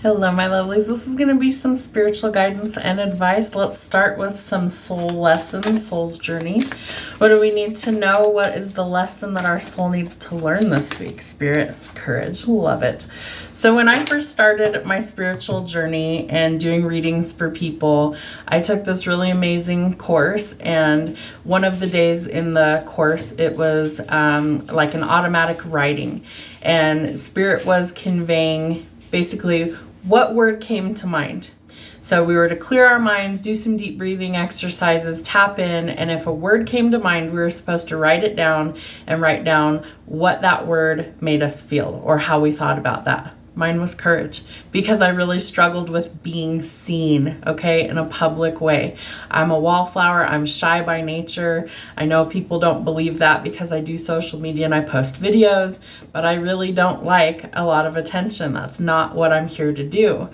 Hello, my lovelies. This is going to be some spiritual guidance and advice. Let's start with some soul lessons, soul's journey. What do we need to know? What is the lesson that our soul needs to learn this week? Spirit, courage, love it. So when I first started my spiritual journey and doing readings for people, I took this really amazing course, and one of the days in the course, it was like an automatic writing, and Spirit was conveying basically what word came to mind. So we were to clear our minds, do some deep breathing exercises, tap in, and if a word came to mind, we were supposed to write it down and write down what that word made us feel or how we thought about that. Mine was courage, because I really struggled with being seen, okay, in a public way. I'm a wallflower. I'm shy by nature. I know people don't believe that because I do social media and I post videos, but I really don't like a lot of attention. That's not what I'm here to do.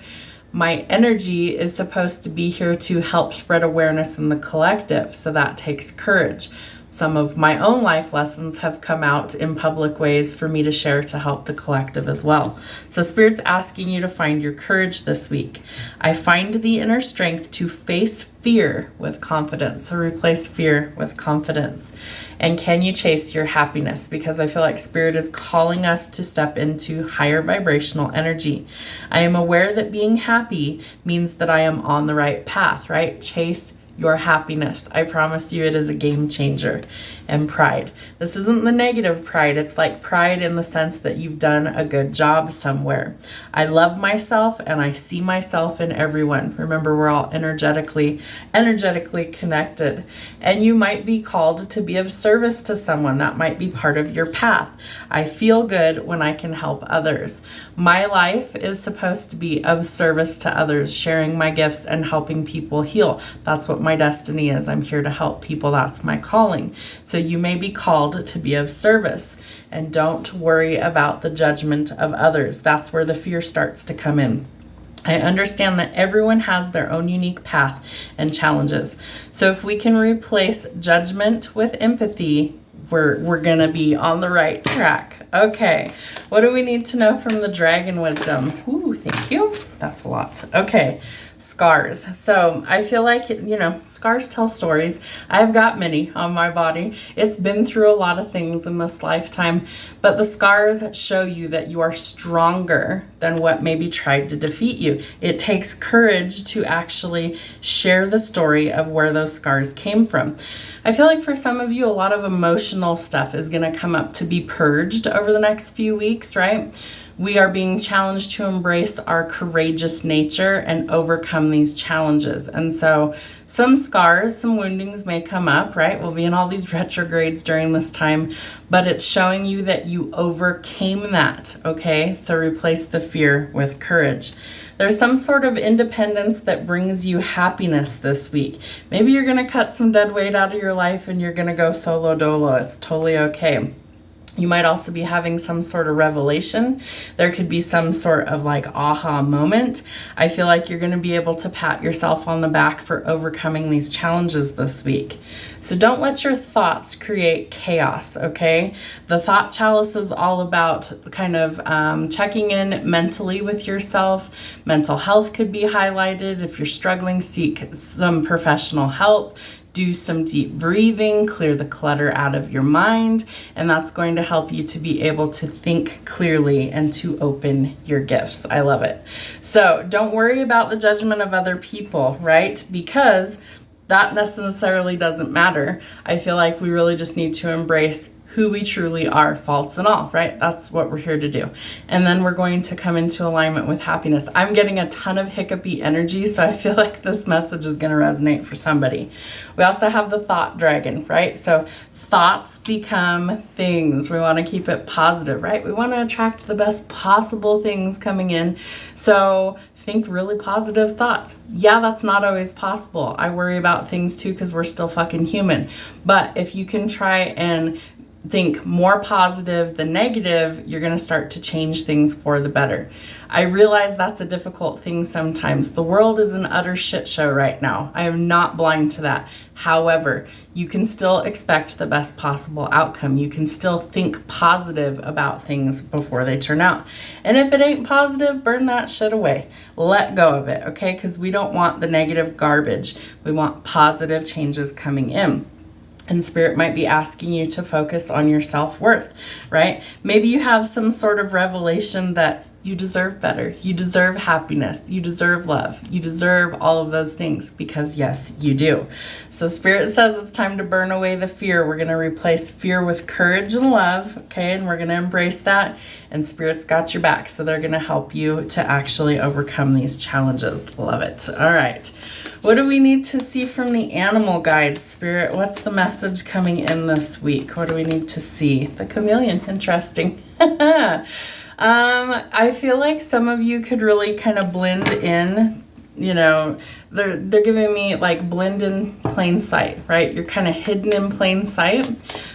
My energy is supposed to be here to help spread awareness in the collective, so that takes courage. Some of my own life lessons have come out in public ways for me to share to help the collective as well. So Spirit's asking you to find your courage this week. I find the inner strength to face fear with confidence. So replace fear with confidence. And can you chase your happiness? Because I feel like Spirit is calling us to step into higher vibrational energy. I am aware that being happy means that I am on the right path, right? Chase your happiness. I promise you it is a game changer. And pride. This isn't the negative pride. It's like pride in the sense that you've done a good job somewhere. I love myself and I see myself in everyone. Remember, we're all energetically connected. And you might be called to be of service to someone. That might be part of your path. I feel good when I can help others. My life is supposed to be of service to others, sharing my gifts and helping people heal. That's what my destiny is. I'm here to help people. That's my calling. So you may be called to be of service, and don't worry about the judgment of others. That's where the fear starts to come in. I understand that everyone has their own unique path and challenges. So if we can replace judgment with empathy, we're going to be on the right track. Okay, what do we need to know from the dragon wisdom? Ooh, thank you. That's a lot. Okay, scars. So I feel like, scars tell stories. I've got many on my body. It's been through a lot of things in this lifetime, but the scars show you that you are stronger than what maybe tried to defeat you. It takes courage to actually share the story of where those scars came from. I feel like for some of you, a lot of emotional stuff is going to come up to be purged over the next few weeks, right? We are being challenged to embrace our courageous nature and overcome these challenges. And so some scars, some woundings may come up, right? We'll be in all these retrogrades during this time, but it's showing you that you overcame that, okay? So replace the fear with courage. There's some sort of independence that brings you happiness this week. Maybe you're going to cut some dead weight out of your life and you're going to go solo dolo. It's totally okay. You might also be having some sort of revelation. There could be some sort of like aha moment. I feel like you're going to be able to pat yourself on the back for overcoming these challenges this week. So don't let your thoughts create chaos, okay? The thought chalice is all about kind of checking in mentally with yourself. Mental health could be highlighted. If you're struggling, seek some professional help. Do some deep breathing, clear the clutter out of your mind, and that's going to help you to be able to think clearly and to open your gifts. I love it. So don't worry about the judgment of other people, right? Because that necessarily doesn't matter. I feel like we really just need to embrace who we truly are, faults and all, right? That's what we're here to do. And then we're going to come into alignment with happiness. I'm getting a ton of hiccupy energy, so I feel like this message is going to resonate for somebody. We also have the thought dragon, right? So thoughts become things. We want to keep it positive, right? We want to attract the best possible things coming in. So think really positive thoughts. Yeah, that's not always possible. I worry about things too because we're still fucking human. But if you can try and think more positive than negative, you're going to start to change things for the better. I realize that's a difficult thing sometimes. The world is an utter shit show right now. I am not blind to that. However, you can still expect the best possible outcome. You can still think positive about things before they turn out. And if it ain't positive, burn that shit away. Let go of it, okay? Because we don't want the negative garbage. We want positive changes coming in. And Spirit might be asking you to focus on your self-worth, right? Maybe you have some sort of revelation that you deserve better. You deserve happiness. You deserve love. You deserve all of those things because yes, you do. So Spirit says it's time to burn away the fear. We're going to replace fear with courage and love, okay? And we're going to embrace that. And Spirit's got your back. So they're going to help you to actually overcome these challenges. Love it. All right. What do we need to see from the animal guides, Spirit? What's the message coming in this week? What do we need to see? The chameleon. Interesting. I feel like some of you could really kind of blend in, you know, they're giving me like blend in plain sight, right? You're kind of hidden in plain sight.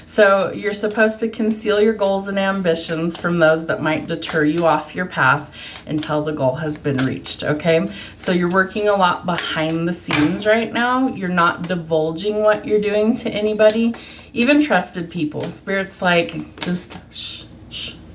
So you're supposed to conceal your goals and ambitions from those that might deter you off your path until the goal has been reached, okay? So you're working a lot behind the scenes right now. You're not divulging what you're doing to anybody, even trusted people. Spirit's like, just shh.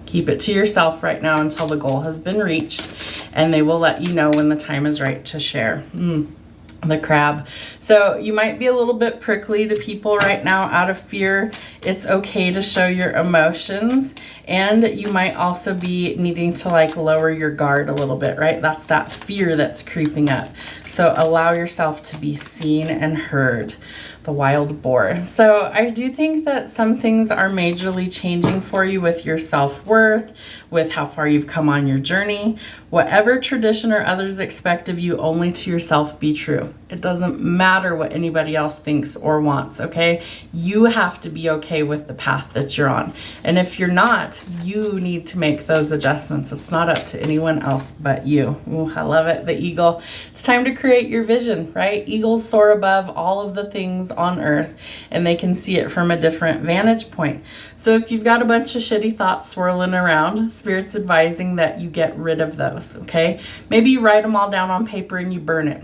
Keep it to yourself right now until the goal has been reached, and they will let you know when the time is right to share. The crab. So you might be a little bit prickly to people right now out of fear. It's okay to show your emotions, and you might also be needing to like lower your guard a little bit, right? That's that fear that's creeping up. So allow yourself to be seen and heard. The wild boar. So I do think that some things are majorly changing for you with your self-worth, with how far you've come on your journey. Whatever tradition or others expect of you, only to yourself be true. It doesn't matter what anybody else thinks or wants, okay? You have to be okay with the path that you're on. And if you're not, you need to make those adjustments. It's not up to anyone else but you. Ooh, I love it. The eagle. It's time to create your vision, right? Eagles soar above all of the things on earth, and they can see it from a different vantage point. So if you've got a bunch of shitty thoughts swirling around, Spirit's advising that you get rid of those, okay? Maybe you write them all down on paper and you burn it.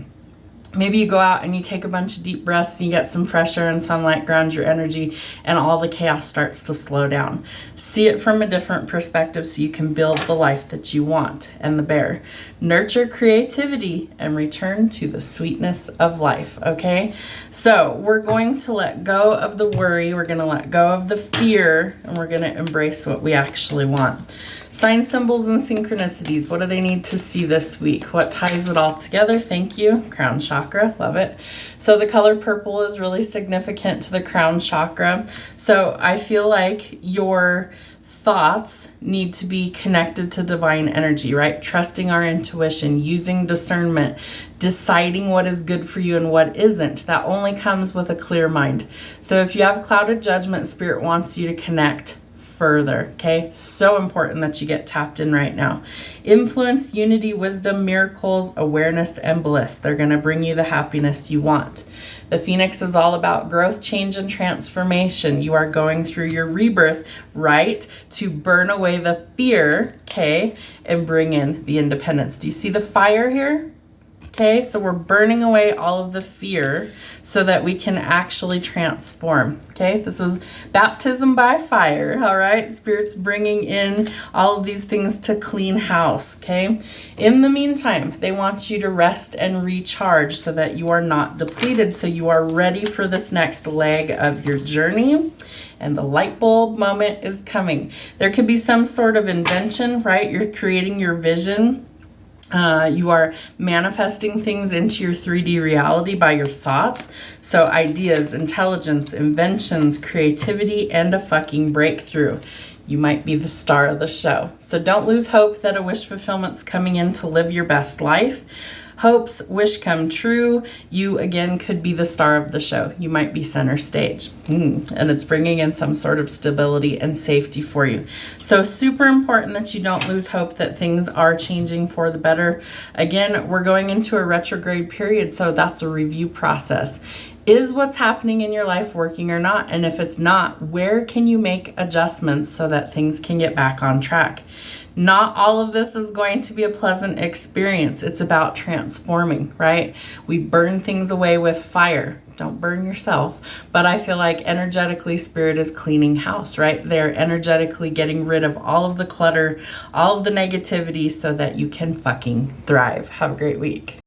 Maybe you go out and you take a bunch of deep breaths and you get some fresh air and sunlight, ground your energy, and all the chaos starts to slow down. See it from a different perspective so you can build the life that you want. And the bear. Nurture creativity and return to the sweetness of life, okay? So we're going to let go of the worry, we're going to let go of the fear, and we're going to embrace what we actually want. Sign symbols and synchronicities. What do they need to see this week? What ties it all together? Thank you. Crown chakra. Love it. So the color purple is really significant to the crown chakra. So I feel like your thoughts need to be connected to divine energy, right? Trusting our intuition, using discernment, deciding what is good for you and what isn't. That only comes with a clear mind. So if you have clouded judgment, Spirit wants you to connect further, okay? So important that you get tapped in right now. Influence, unity, wisdom, miracles, awareness, and bliss. They're going to bring you the happiness you want. The Phoenix is all about growth, change, and transformation. You are going through your rebirth, right? To burn away the fear, okay? And bring in the independence. Do you see the fire here? Okay, so we're burning away all of the fear so that we can actually transform. Okay, this is baptism by fire. All right, Spirit's bringing in all of these things to clean house. Okay, in the meantime, they want you to rest and recharge so that you are not depleted, so you are ready for this next leg of your journey. And the light bulb moment is coming. There could be some sort of invention, right? You're creating your vision. You are manifesting things into your 3D reality by your thoughts. So ideas, intelligence, inventions, creativity, and a fucking breakthrough. You might be the star of the show. So don't lose hope that a wish fulfillment's coming in to live your best life. Hopes, wish come true. You, again, could be the star of the show. You might be center stage. And it's bringing in some sort of stability and safety for you. So super important that you don't lose hope that things are changing for the better. Again, we're going into a retrograde period, so that's a review process. Is what's happening in your life working or not? And if it's not, where can you make adjustments so that things can get back on track? Not all of this is going to be a pleasant experience. It's about transforming, right? We burn things away with fire. Don't burn yourself. But I feel like energetically, Spirit is cleaning house, right? They're energetically getting rid of all of the clutter, all of the negativity so that you can fucking thrive. Have a great week.